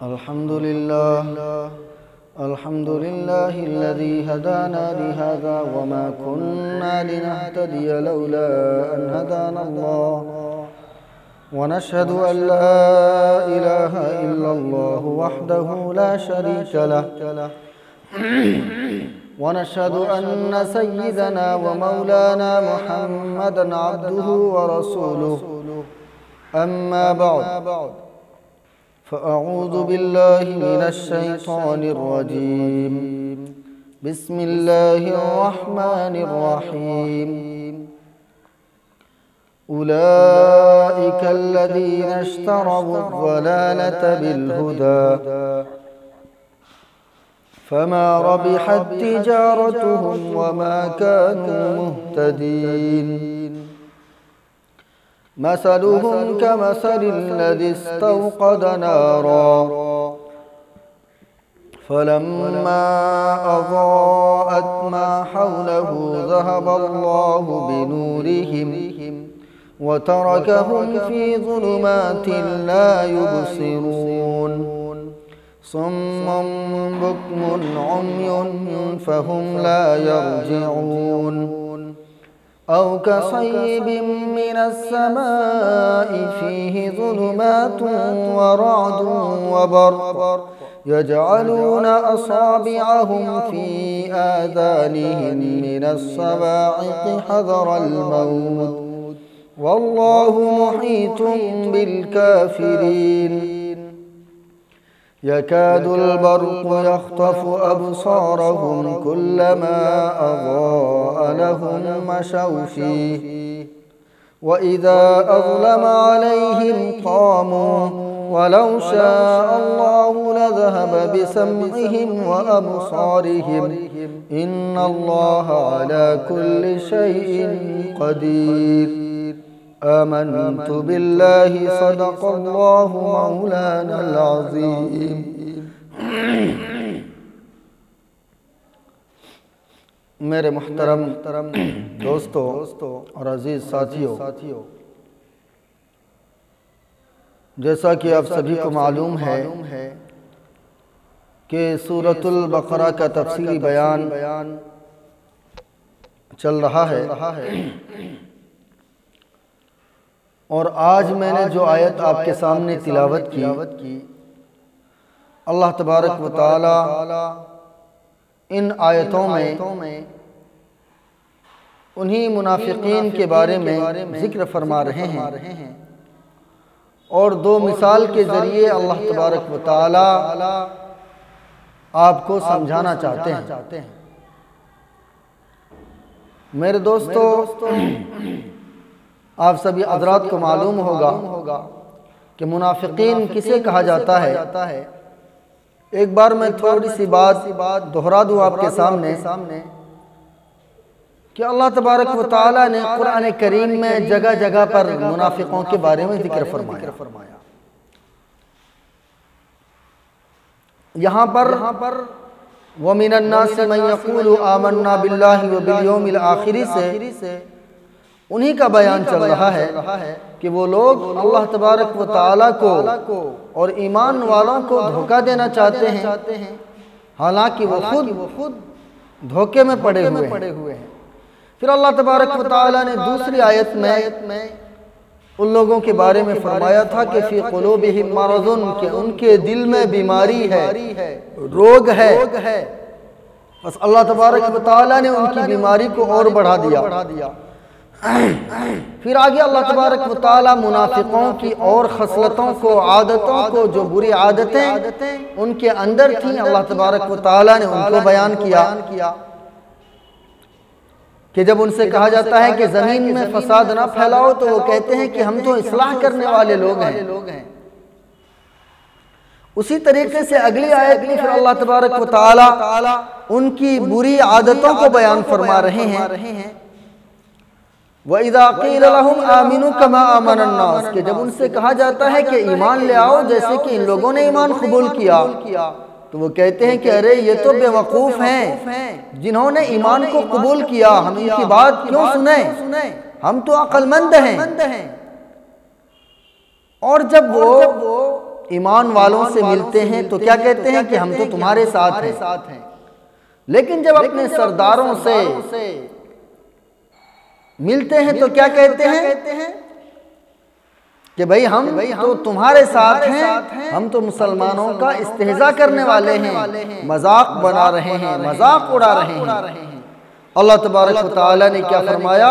الحمد لله الذي هدانا لهذا وما كنا لنهتدي لولا أن هدانا الله ونشهد أن لا إله إلا الله وحده لا شريك له ونشهد أن سيدنا ومولانا محمدًا عبده ورسوله أما بعد فأعوذ بالله من الشيطان الرجيم بسم الله الرحمن الرحيم أولئك الذين اشتروا الضلالة بالهدى فما ربحت تجارتهم وما كانوا مهتدين مثلهم كمثل الذي استوقد نارا فلما أضاءت ما حوله ذهب الله بنورهم وتركهم في ظلمات لا يبصرون صم بكم عمي فهم لا يرجعون أو كصيب من السماء فيه ظلمات ورعد وبرق يجعلون أصابعهم في آذانهم من الصواعق حذر الموت والله محيط بالكافرين يكاد البرق يخطف أبصارهم كلما أضاء لهم مشوا فيه وإذا أظلم عليهم قاموا ولو شاء الله لذهب بسمعهم وأبصارهم إن الله على كل شيء قدير آمنت بالله صدق الله مولانا العظيم میرے محترم دوستو اور عزیز ساتھیوں، جیسا کہ آپ سبھی کو معلوم ہے کہ سورۃ البقرہ کا تفصیلی بیان چل رہا ہے اور آج میں نے جو آیت آپ کے سامنے تلاوت کی اللہ تبارک و تعالی ان آیتوں میں انہی منافقین کے بارے میں ذکر فرما رہے ہیں اور دو مثال کے ذریعے اللہ تبارک و تعالی آپ کو سمجھانا چاہتے ہیں۔ میرے دوستو، آپ سبھی حضرات کو معلوم ہوگا کہ منافقین کسے کہا جاتا ہے۔ ایک بار میں تھوڑی سی بات دہرا دوں آپ کے سامنے کہ اللہ تبارک و تعالی نے قرآن کریم میں جگہ جگہ پر منافقوں کے بارے میں ذکر فرمایا۔ یہاں پر وَمِنَ النَّاسِ مَن يَقُولُ آمَنَّا بِاللَّهِ وَبِالْيَوْمِ الْآخِرِ سے انہی کا بیان چل رہا ہے کہ وہ لوگ اللہ تبارک و تعالی کو اور ایمان والوں کو دھوکہ دینا چاہتے ہیں، حالانکہ وہ خود دھوکے میں پڑے ہوئے ہیں۔ پھر اللہ تبارک و تعالی نے دوسری آیت میں ان لوگوں کے بارے میں فرمایا تھا کہ فی قلوبہم مرض، کہ ان کے دل میں بیماری ہے، روگ ہے۔ بس اللہ تبارک و تعالی نے ان کی بیماری کو اور بڑھا دیا۔ پھر آگے اللہ تبارک و تعالی منافقوں کی اور خصلتوں کو، عادتوں کو، جو بری عادتیں ان کے اندر تھیں، اللہ تبارک و تعالی نے ان کو بیان کیا کہ جب ان سے کہا جاتا ہے کہ زمین میں فساد نہ پھیلاؤ تو وہ کہتے ہیں کہ ہم تو اصلاح کرنے والے لوگ ہیں۔ اسی طریقے سے اگلی آیت میں پھر اللہ تبارک و تعالی ان کی بری عادتوں کو بیان فرما رہے ہیں۔ وَإِذَا قِيلَ لَهُمْ آمِنُوا كَمَا آمَنَ النَّاسِ، کہ جب ان سے کہا جاتا ہے کہ ایمان لے آؤ جیسے کہ ان لوگوں نے ایمان قبول کیا، تو وہ کہتے ہیں کہ ارے یہ تو بے وقوف ہیں، جنہوں نے ایمان کو قبول کیا ہم ان کی بات کیوں سنیں، ہم تو عقل مند ہیں۔ اور جب وہ ایمان والوں سے ملتے ہیں تو کیا کہتے ہیں کہ ہم تو تمہارے ساتھ ہیں، لیکن جب اپنے سرداروں سے ملتے ہیں تو کیا کہتے ہیں کہ بھئی ہم تو تمہارے ساتھ ہیں، ہم تو مسلمانوں کا استہزاء کرنے والے ہیں، مذاق بنا رہے ہیں، مذاق اڑا رہے ہیں۔ اللہ تبارک و تعالی نے کیا فرمایا؟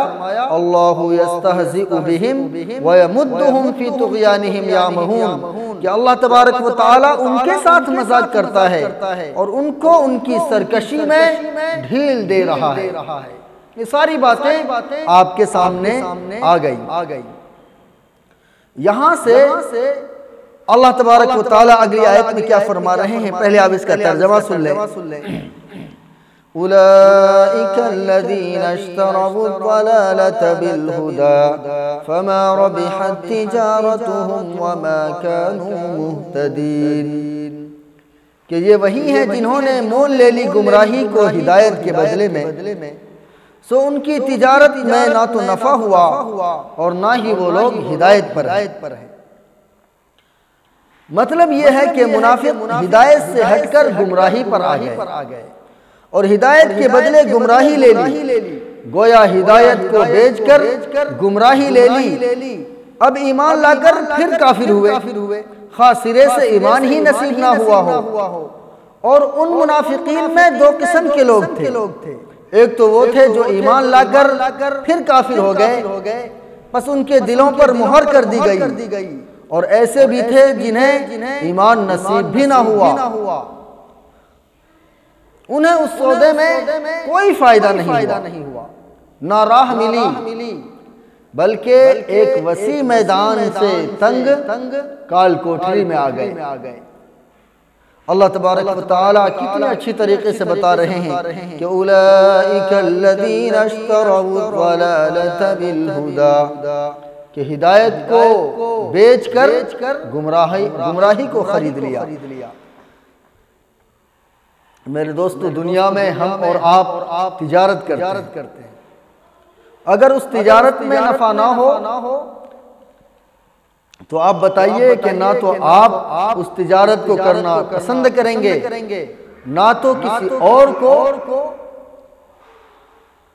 اللہ یستہزئ بہم ویمدہم فی طغیانہم یعمہون، کہ اللہ تبارک و تعالی ان کے ساتھ مذاق کرتا ہے اور ان کو ان کی سرکشی میں ڈھیل دے رہا ہے۔ یہ ساری باتیں آپ کے سامنے آ گئی۔ یہاں سے اللہ تبارک و تعالی اگلی آیت میں کیا فرما رہے ہیں؟ پہلے آپ اس کا ترجمہ سن لیں۔ اولئک الذین اشتروا الضلالة بالہدى فما ربحت تجارتهم وما كانوا مہتدین، کہ یہ وہی ہیں جنہوں نے مول لے لی گمراہی کو ہدایت کے بدلے میں، سو ان کی تجارت میں نہ تو نفع ہوا اور نہ ہی وہ لوگ ہدایت پر ہیں۔ مطلب یہ ہے کہ منافق ہدایت سے ہٹ کر گمراہی پر آ گئے اور ہدایت کے بدلے گمراہی لے لی، گویا ہدایت کو بیچ کر گمراہی لے لی، اب ایمان لا کر پھر کافر ہوئے، خواہ سرے سے ایمان ہی نصیب نہ ہوا ہو۔ اور ان منافقین میں دو قسم کے لوگ تھے، ایک تو وہ تھے جو ایمان لا کر پھر کافر ہو گئے، پس ان کے دلوں پر مہر کر دی گئی، اور ایسے بھی تھے جنہیں ایمان نصیب بھی نہ ہوا، انہیں اس سودے میں کوئی فائدہ نہیں ہوا، نہ راہ ملی، بلکہ ایک وسیع میدان سے تنگ کال کوٹری میں آ گئے۔ اللہ تبارک و تعالی کتنے اچھی طریقے سے بتا رہے ہیں کہ اولئک الذین اشتروا الضلالة بالہدى، کہ ہدایت کو بیچ کر گمراہی کو خرید لیا۔ میرے دوستو، دنیا میں ہم اور آپ تجارت کرتے ہیں، اگر اس تجارت میں نفع نہ ہو تو آپ بتائیے کہ نہ تو آپ اس تجارت کو کرنا پسند کریں گے، نہ تو کسی اور کو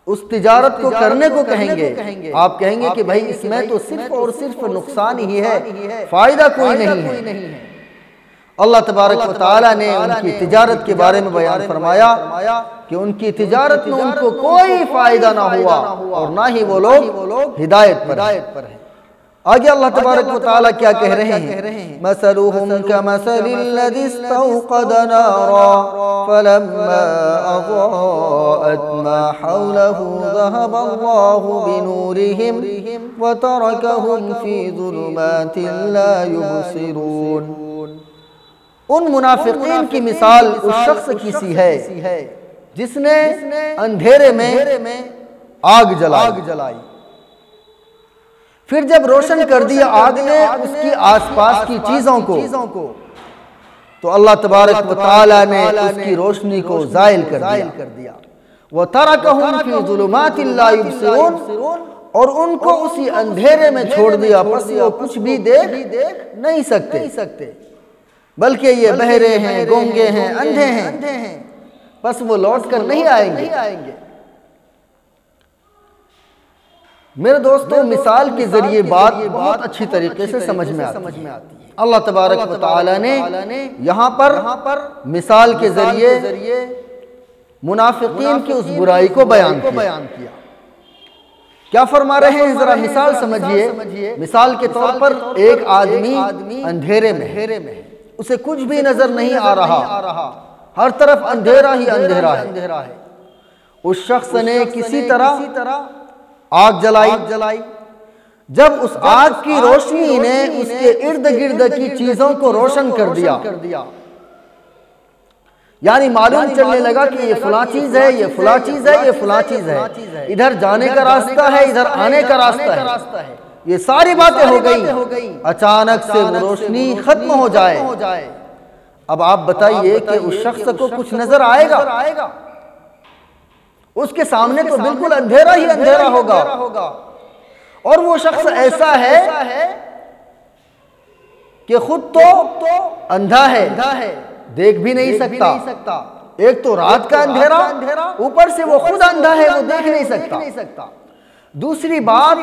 اس تجارت کو کرنے کو کہیں گے۔ آپ کہیں گے کہ بھائی اس میں تو صرف اور صرف نقصان ہی ہے، فائدہ کوئی نہیں ہے۔ اللہ تبارک و تعالی نے ان کی تجارت کے بارے میں بیان فرمایا کہ ان کی تجارت میں ان کو کوئی فائدہ نہ ہوا اور نہ ہی وہ لوگ ہدایت پر ہیں۔ آگے اللہ تبارک و تعالی کیا کہہ رہے ہیں؟ مثلهم كمثل الذي استوقد نارا فلما اضاءت ما حوله ذهب الله بنورهم وتركهم في ظلمات لا يبصرون۔ ان منافقین کی مثال اس شخص کی سی ہے جس نے اندھیرے میں آگ جلائی، پھر جب روشن کر دیا آگ نے اس کی آس پاس کی چیزوں کو، تو اللہ تبارک و تعالی نے اس کی روشنی کو زائل کر دیا۔ وَتَرَكَهُمْ فِي ظُلُمَاتٍ لَا يُبْصِرُونَ، اور ان کو اسی اندھیرے میں چھوڑ دیا، پس وہ کچھ بھی دیکھ نہیں سکتے، بلکہ یہ بہرے ہیں، گونگے ہیں، اندھے ہیں، پس وہ لوٹ کر نہیں آئیں گے۔ میرے دوستو، مثال کے ذریعے بات بہت اچھی طریقے سے سمجھ میں آتی ہے۔ اللہ تبارک و تعالی نے یہاں پر مثال کے ذریعے منافقین کی اس برائی کو بیان کیا۔ کیا فرما رہے ہیں؟ ذرا مثال سمجھیے۔ مثال کے طور پر ایک آدمی اندھیرے میں ہے، اسے کچھ بھی نظر نہیں آ رہا، ہر طرف اندھیرا ہی اندھیرا ہے۔ اس شخص نے کسی طرح آگ جلائی، جب اس آگ کی روشنی نے اس کے ارد گرد کی چیزوں کو روشن کر دیا، یعنی معلوم چلنے لگا کہ یہ فلاں چیز ہے، یہ فلاں چیز ہے، یہ فلاں چیز ہے، ادھر جانے کا راستہ ہے، ادھر آنے کا راستہ ہے، یہ ساری باتیں ہو گئی۔ اچانک سے وہ روشنی ختم ہو جائے، اب آپ بتائیے کہ اس شخص کو کچھ نظر آئے گا؟ اس کے سامنے تو بالکل اندھیرا ہی اندھیرا ہوگا، اور وہ شخص ایسا ہے کہ خود تو اندھا ہے، دیکھ بھی نہیں سکتا، ایک تو رات کا اندھیرا، اوپر سے وہ خود اندھا ہے، وہ دیکھ نہیں سکتا۔ دوسری بات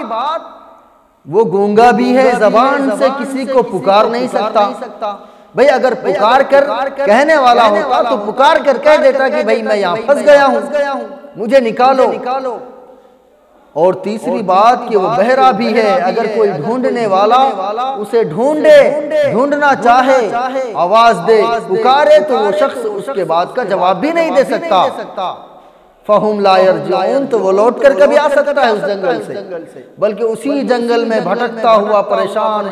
وہ گونگا بھی ہے، زبان سے کسی کو پکار نہیں سکتا۔ بھئی اگر پکار کر کہنے والا ہوتا تو پکار کر کہہ دیتا کہ بھئی میں یہاں پھنس گیا ہوں، مجھے نکالو۔ اور تیسری بات کہ وہ بہرا بھی ہے، اگر کوئی ڈھونڈنے والا اسے ڈھونڈنا چاہے، آواز دے، پکارے تو وہ شخص اس کے بات کا جواب بھی نہیں دے سکتا۔ فَهُمْ لَا يَرْجِعُونَ، تو وہ لوٹ کر کبھی آ سکتا ہے اس جنگل سے، بلکہ اسی جنگل میں بھٹکتا ہوا پریشان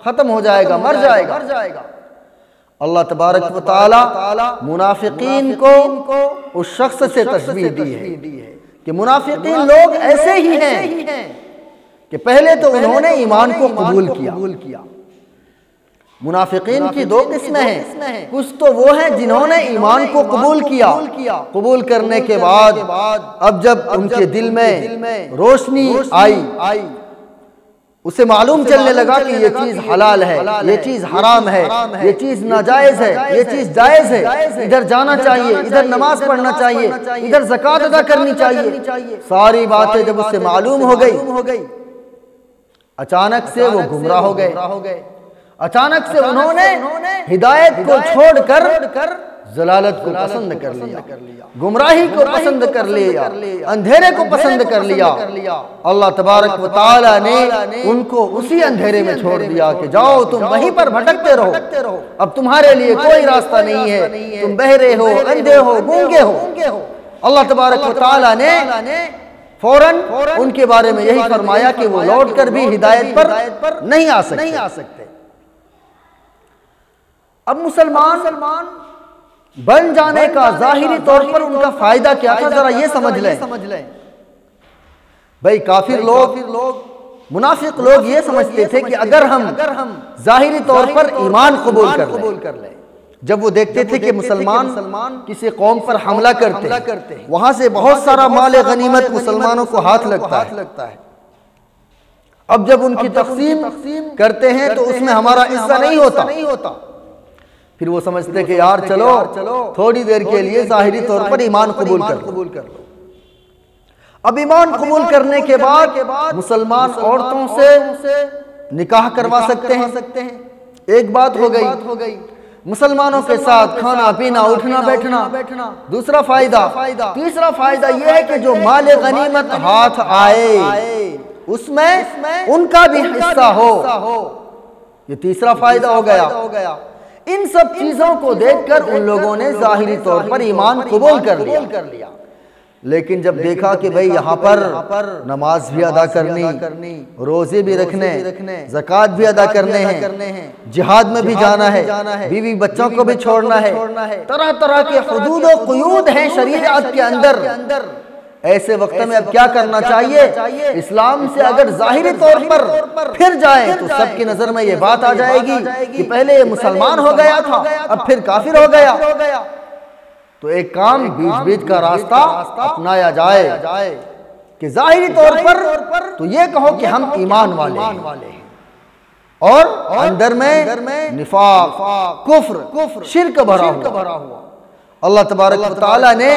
ختم ہو جائے گا، مر جائے گا۔ اللہ تبارک و تعالی منافقین کو اس شخص سے تشبیہ دی ہے کہ منافقین لوگ ایسے ہی ہیں کہ پہلے تو انہوں نے ایمان کو قبول کیا۔ منافقین کی دو قسمیں ہیں، کچھ تو وہ ہیں جنہوں نے ایمان کو قبول کیا، قبول کرنے کے بعد اب جب ان کے دل میں روشنی آئی، اسے معلوم چلنے لگا کہ یہ چیز حلال ہے، یہ چیز حرام ہے، یہ چیز ناجائز ہے، یہ چیز جائز ہے، ادھر جانا چاہیے، ادھر نماز پڑھنا چاہیے، ادھر زکوٰۃ ادا کرنی چاہیے، ساری باتیں جب اسے معلوم ہو گئی، اچانک سے وہ گمراہ ہو گئے، اچانک سے انہوں نے ہدایت کو چھوڑ کر ضلالت کو پسند کر لیا، گمراہی کو پسند کر لیا، اندھیرے کو پسند کر لیا۔ اللہ تبارک و تعالی نے ان کو اسی اندھیرے میں چھوڑ دیا کہ جاؤ تم وہیں پر بھٹکتے رہو، اب تمہارے لیے کوئی راستہ نہیں ہے، تم بہرے ہو، اندھے ہو، گونگے ہو۔ اللہ تبارک و تعالی نے فوراً ان کے بارے میں یہی فرمایا کہ وہ لوٹ کر بھی ہدایت پر نہیں آ سکتے۔ اب مسلمان بن جانے کا ظاہری طور پر ان کا فائدہ کیا تھا، ذرا یہ سمجھ لیں۔ بھئی کافر لوگ، منافق لوگ یہ سمجھتے تھے کہ اگر ہم ظاہری طور پر ایمان قبول کر لیں، جب وہ دیکھتے تھے کہ مسلمان کسی قوم پر حملہ کرتے، وہاں سے بہت سارا مال غنیمت مسلمانوں کو ہاتھ لگتا ہے، اب جب ان کی تقسیم کرتے ہیں تو اس میں ہمارا حصہ نہیں ہوتا، پھر وہ سمجھتے کہ یار چلو تھوڑی دیر کے لیے ظاہری طور پر ایمان قبول کر لو۔ اب ایمان قبول کرنے کے بعد مسلمان عورتوں سے نکاح کروا سکتے ہیں، ایک بات ہو گئی، مسلمانوں کے ساتھ کھانا پینا اٹھنا بیٹھنا، دوسرا فائدہ۔ تیسرا فائدہ یہ ہے کہ جو مال غنیمت ہاتھ آئے اس میں ان کا بھی حصہ ہو، یہ تیسرا فائدہ ہو گیا۔ ان سب چیزوں کو دیکھ کر ان لوگوں نے ظاہری طور پر ایمان قبول کر لیا، لیکن جب دیکھا کہ بھئی یہاں پر نماز بھی ادا کرنی، روزے بھی رکھنے، زکوٰۃ بھی ادا کرنے ہیں، جہاد میں بھی جانا ہے، بیوی بچوں کو بھی چھوڑنا ہے، طرح طرح کے حدود و قیود ہیں شریعت کے اندر۔ ایسے وقت میں اب کیا کرنا چاہیے؟ اسلام سے اگر ظاہری طور پر پھر جائیں تو سب کی نظر میں یہ بات آ جائے گی کہ پہلے یہ مسلمان ہو گیا تھا، اب پھر کافر ہو گیا، تو ایک کام بیچ کا راستہ اپنایا جائے کہ ظاہری طور پر تو یہ کہو کہ ہم ایمان والے ہیں، اور اندر میں نفاق، کفر، شرک بھرا ہوا۔ اللہ تبارک و تعالی نے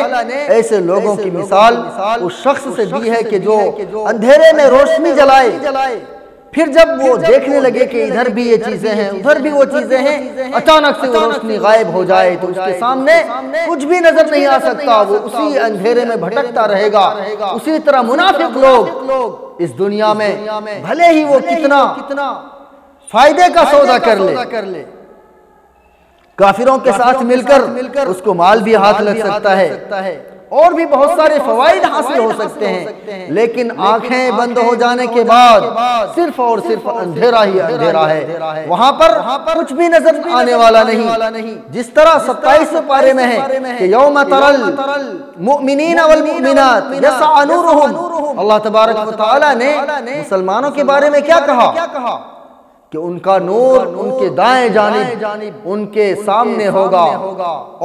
ایسے لوگوں کی مثال اس شخص سے دی ہے کہ جو اندھیرے میں روشنی جلائے، پھر جب وہ دیکھنے لگے کہ ادھر بھی یہ چیزیں ہیں، ادھر بھی وہ چیزیں ہیں، اچانک سے وہ روشنی غائب ہو جائے تو اس کے سامنے کچھ بھی نظر نہیں آ سکتا، وہ اسی اندھیرے میں بھٹکتا رہے گا۔ اسی طرح منافق لوگ اس دنیا میں بھلے ہی وہ کتنا فائدے کا سودا کر لے، کافروں کے ساتھ مل کر اس کو مال بھی ہاتھ لگ سکتا ہے، اور بھی بہت سارے فوائد حاصل ہو سکتے ہیں، لیکن آنکھیں بند ہو جانے کے بعد صرف اور صرف اندھیرا ہی اندھیرا ہے، وہاں پر کچھ بھی نظر آنے والا نہیں۔ جس طرح 27 پارے میں ہے کہ یوم ترل المؤمنین والمؤمنات یسعی نورہم، اللہ تبارک و تعالی نے مسلمانوں کے بارے میں کیا کہا کہ ان کا نور ان کے دائیں جانب ان کے سامنے ہوگا،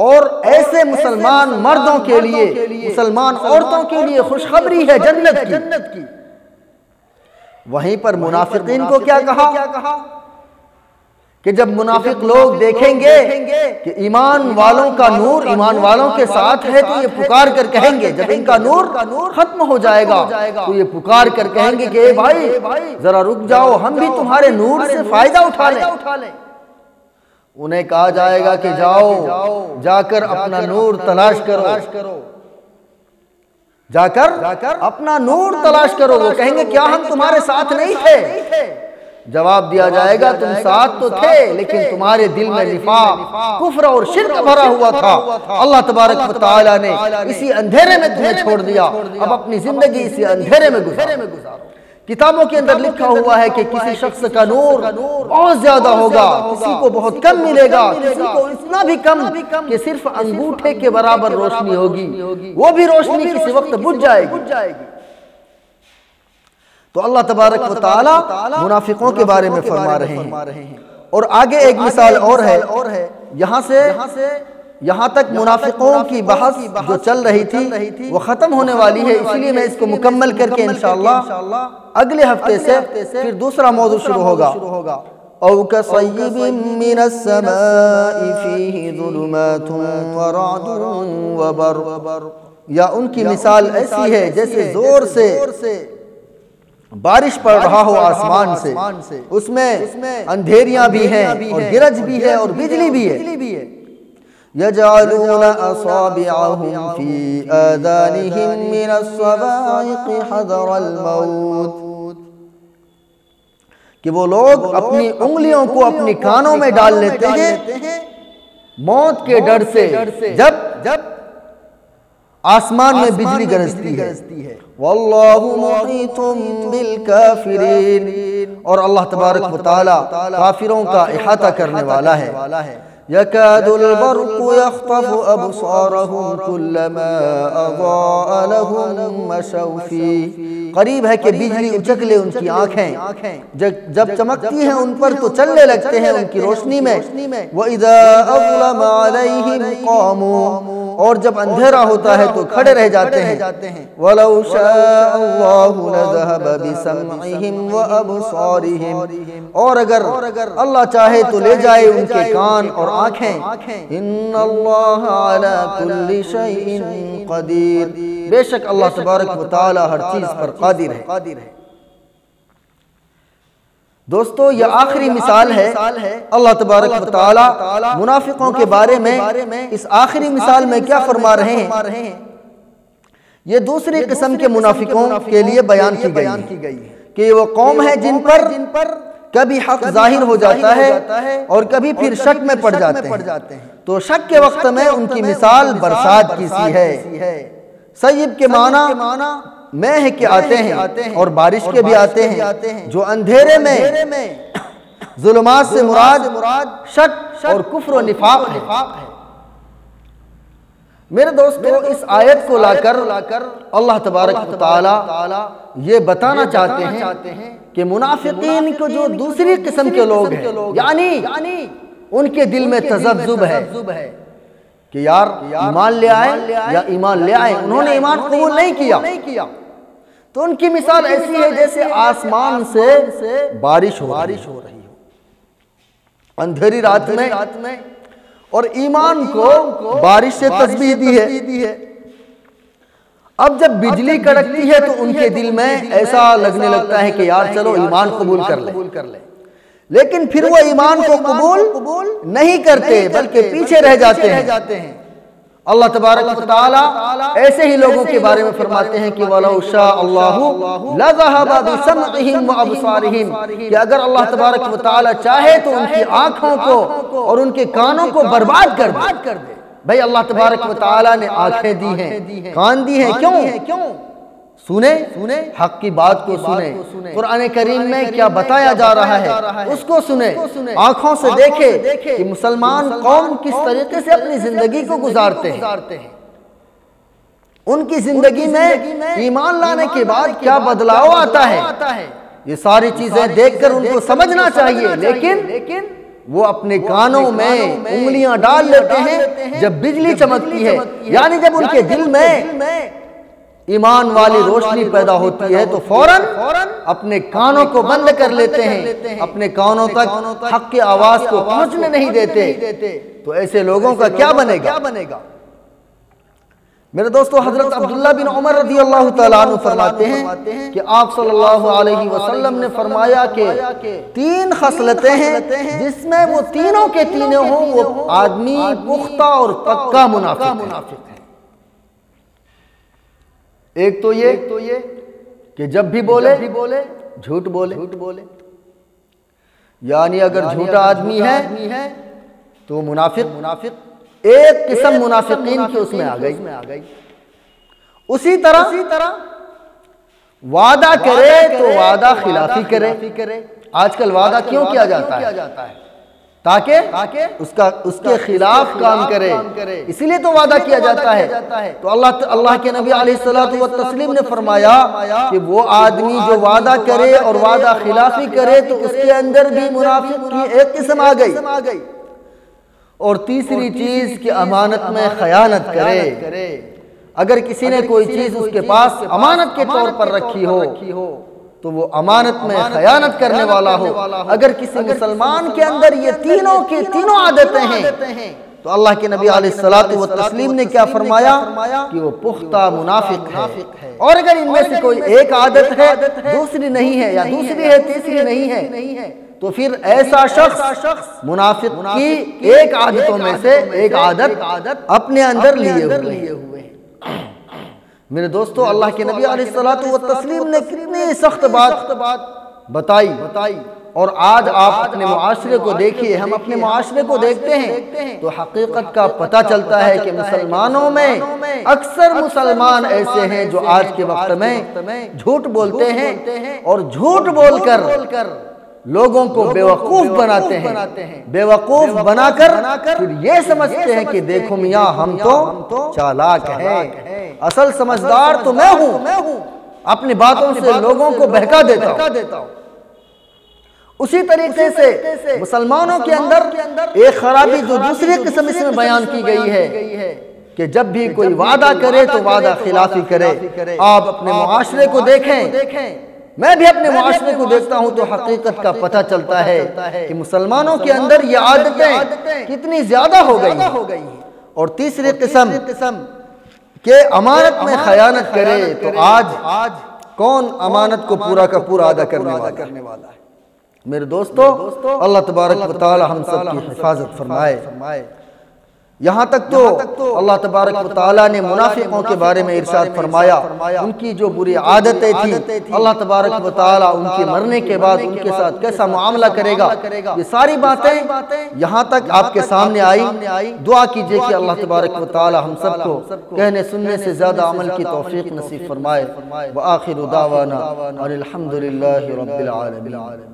اور ایسے مسلمان مردوں کے لیے، مسلمان عورتوں کے لیے خوشخبری ہے جنت کی۔ وہیں پر منافقین کو کیا کہا کہ جب منافق لوگ دیکھیں گے کہ ایمان والوں کا نور ایمان والوں کے ساتھ ہے تو یہ پکار کر کہیں گے، جب ان کا نور ختم ہو جائے گا تو یہ پکار کر کہیں گے کہ اے بھائی ذرا رک جاؤ، ہم بھی تمہارے نور سے فائدہ اٹھا لیں۔ انہیں کہا جائے گا کہ جاؤ جا کر اپنا نور تلاش کرو، جا کر اپنا نور تلاش کرو۔ وہ کہیں گے کیا ہم تمہارے ساتھ نہیں تھے؟ جواب دیا جائے گا تم ساتھ تو تھے لیکن تمہارے دل میں نفاق، کفر اور شرک بھرا ہوا تھا۔ اللہ تبارک و تعالیٰ نے اسی اندھیرے میں تمہیں چھوڑ دیا، اب اپنی زندگی اسی اندھیرے میں گزارو۔ کتابوں کے اندر لکھا ہوا ہے کہ کسی شخص کا نور بہت زیادہ ہوگا، کسی کو بہت کم ملے گا، کسی کو اتنا بھی کم کہ صرف انگوٹھے کے برابر روشنی ہوگی، وہ بھی روشنی کسی وقت بجھ جائے گی۔ تو اللہ تبارک و تعالیٰ منافقوں کے بارے میں فرما رہے ہیں۔ اور آگے ایک مثال اور ہے، یہاں سے یہاں تک منافقوں کی بحث جو چل رہی تھی وہ ختم ہونے والی ہے، اس لیے میں اس کو مکمل کر کے انشاءاللہ اگلے ہفتے سے پھر دوسرا موضوع شروع ہوگا۔ او کصیب من السماء فیہ ظلمات ورعد وبرق، یا ان کی مثال ایسی ہے جیسے زور سے بارش پڑ رہا ہو آسمان سے، اس میں اندھیریاں بھی ہیں اور گرج بھی ہے اور بجلی بھی ہے۔ یجعلون اصابعهم فی آذانهم من الصواعق حذر الموت، کہ وہ لوگ اپنی انگلیوں کو اپنی کانوں میں ڈال لیتے ہیں موت کے ڈر سے، جب آسمان میں بجلی گرجتی ہے۔ واللہ محیط بالکافرین، اور اللہ تبارک و تعالیٰ کافروں کا احاطہ کرنے والا ہے۔ یکاد البرق یخطف ابصارهم کلما اضاء لهم مشوا فیہ، قریب ہے کہ بجلی اچک لے ان کی آنکھیں، جب چمکتی ہیں ان پر تو چلنے لگتے ہیں ان کی روشنی میں۔ وَإِذَا أَظْلَمَ عَلَيْهِمْ قَامُوا، اور جب اندھیرا ہوتا ہے تو کھڑے رہ جاتے ہیں۔ وَلَوْ شَاءَ اللَّهُ لَذَهَبَ بِسَمْعِهِمْ وَأَبْصَارِهِمْ، اور اگر اللہ چاہے تو لے جائے ان کے کان اور آنکھیں۔ ان اللہ علی کل شیء قدیر، بے شک اللہ تبارک و تعالی ہر چیز پر قادر ہے۔ دوستو یہ آخری مثال ہے، اللہ تبارک و تعالی منافقوں کے بارے میں اس آخری مثال میں کیا فرما رہے ہیں؟ یہ دوسری قسم کے منافقوں کے لیے بیان کی گئی ہے کہ وہ قوم ہے جن پر کبھی حق ظاہر ہو جاتا ہے اور کبھی پھر شک میں پڑ جاتے ہیں۔ تو شک کے وقت میں ان کی مثال برسات کی سی ہے۔ سیب کے معنی میں ہے کہ آتے ہیں اور بارش کے بھی آتے ہیں، جو اندھیرے میں ظلمات سے مراد شک اور کفر و نفاق ہے۔ میرے دوستو اس آیت کو لا کر اللہ تبارک و تعالی یہ بتانا چاہتے ہیں کہ منافقین کو جو دوسری قسم کے لوگ ہیں، یعنی ان کے دل میں تذبذب ہے کہ یار ایمان لے آئے یا ایمان لے آئے، انہوں نے ایمان قبول نہیں کیا، تو ان کی مثال ایسی ہے جیسے آسمان سے بارش ہو رہی ہو اندھیری رات میں، اور ایمان کو بارش سے تشبیہ دی ہے۔ اب جب بجلی کڑکتی ہے تو ان کے دل میں ایسا لگنے لگتا ہے کہ یار چلو ایمان قبول کر لیں، لیکن پھر وہ ایمان کو قبول نہیں کرتے بلکہ پیچھے رہ جاتے ہیں۔ اللہ تبارک و تعالی ایسے ہی لوگوں کے بارے میں فرماتے ہیں کہ وَلَوْ شَاءَ اللَّهُ لَذَهَبَ بِسَمْعِهِمْ وَأَبْصَارِهِمْ، کہ اگر اللہ تبارک و تعالی چاہے تو ان کی آنکھوں کو اور ان کے کانوں کو برباد کر دے۔ بھئی اللہ تبارک و تعالی نے آنکھیں دی ہیں، کان دی ہیں، کیوں؟ سنیں، حق کی بات کو سنیں، قرآن کریم میں کیا بتایا جا رہا ہے اس کو سنیں، آنکھوں سے دیکھیں کہ مسلمان قوم کس طریقے سے اپنی زندگی کو گزارتے ہیں، ان کی زندگی میں ایمان لانے کے بعد کیا بدلاؤ آتا ہے، یہ ساری چیزیں دیکھ کر ان کو سمجھنا چاہیے، لیکن وہ اپنے کانوں میں انگلیاں ڈال لیتے ہیں جب بجلی چمکتی ہے، یعنی جب ان کے دل میں ایمان والی روشنی پیدا ہوتی ہے تو فوراً اپنے کانوں کو بند کر لیتے ہیں، اپنے کانوں تک حق کی آواز کو پہنچنے نہیں دیتے۔ تو ایسے لوگوں کا کیا بنے گا؟ میرے دوستو، حضرت عبداللہ بن عمر رضی اللہ تعالیٰ عنہ فرماتے ہیں کہ آپ صلی اللہ علیہ وسلم نے فرمایا کہ 3 خصلتیں ہیں جس میں وہ تینوں کے تینوں ہوں، وہ آدمی پختہ اور پکا منافق ہے۔ ایک تو یہ کہ جب بھی بولے جھوٹ بولے، یعنی اگر جھوٹا آدمی ہے تو منافق ایک قسم منافقین کی اس میں آ گئی۔ اسی طرح وعدہ کرے تو وعدہ خلافی کرے۔ آج کل وعدہ کیوں کیا جاتا ہے؟ تاکہ اس کے خلاف کام کرے، اسی لیے تو وعدہ کیا جاتا ہے۔ تو اللہ کے نبی علیہ الصلوۃ والتسلیم نے فرمایا کہ وہ آدمی جو وعدہ کرے اور وعدہ خلافی کرے تو اس کے اندر بھی منافق کی ایک قسم آ گئی۔ اور تیسری چیز کہ امانت میں خیانت کرے۔ اگر کسی نے کوئی چیز اس کے پاس امانت کے طور پر رکھی ہو تو وہ امانت میں خیانت کرنے والا ہو۔ اگر کسی مسلمان کے اندر یہ تینوں کی تینوں عادتیں ہیں تو اللہ کے نبی علیہ الصلوۃ والتسلیم نے کیا فرمایا کہ وہ پختہ منافق ہے۔ اور اگر ان میں سے کوئی ایک عادت ہے، دوسری نہیں ہے، یا دوسری ہے تیسری نہیں ہے، تو پھر ایسا شخص منافق کی ایک عادتوں میں سے ایک عادت اپنے اندر لیے ہوئے ہیں۔ میرے دوستو، اللہ کے نبی علیہ الصلوۃ والتسلیم نے کتنی سخت بات بتائی، اور آج آپ اپنے معاشرے کو دیکھیے، ہم اپنے معاشرے کو دیکھتے ہیں تو حقیقت کا پتہ چلتا ہے کہ مسلمانوں میں اکثر مسلمان ایسے ہیں جو آج کے وقت میں جھوٹ بولتے ہیں، اور جھوٹ بول کر لوگوں کو بیوقوف بناتے ہیں۔ بیوقوف بنا کر پھر یہ سمجھتے ہیں کہ دیکھو میاں ہم تو چالاک ہیں، اصل سمجھدار تو میں ہوں، اپنی باتوں سے لوگوں کو بہکا دیتا ہوں۔ اسی طریقے سے مسلمانوں کے اندر ایک خرابی جو دوسری قسم اس میں بیان کی گئی ہے کہ جب بھی کوئی وعدہ کرے تو وعدہ خلافی کرے۔ آپ اپنے معاشرے کو دیکھیں، میں بھی اپنے معاشرے کو دیکھتا ہوں تو حقیقت کا پتہ چلتا ہے کہ مسلمانوں کے اندر یہ عادتیں کتنی زیادہ ہو گئی ہیں۔ اور تیسری قسم کہ امانت میں خیانت کرے، تو آج کون امانت کو پورا کا پورا ادا کرنے والا ہے؟ میرے دوستو، اللہ تبارک و تعالی ہم سب کی حفاظت فرمائے۔ یہاں تک تو اللہ تبارک و تعالیٰ نے منافقوں کے بارے میں ارشاد فرمایا، ان کی جو بری عادتیں تھیں، اللہ تبارک و تعالیٰ ان کے مرنے کے بعد ان کے ساتھ کیسا معاملہ کرے گا، یہ ساری باتیں یہاں تک آپ کے سامنے آئی۔ دعا کیجئے کہ اللہ تبارک و تعالیٰ ہم سب کو کہنے سننے سے زیادہ عمل کی توفیق نصیب فرمائے۔ وآخر دعوانا الحمدللہ رب العالمین۔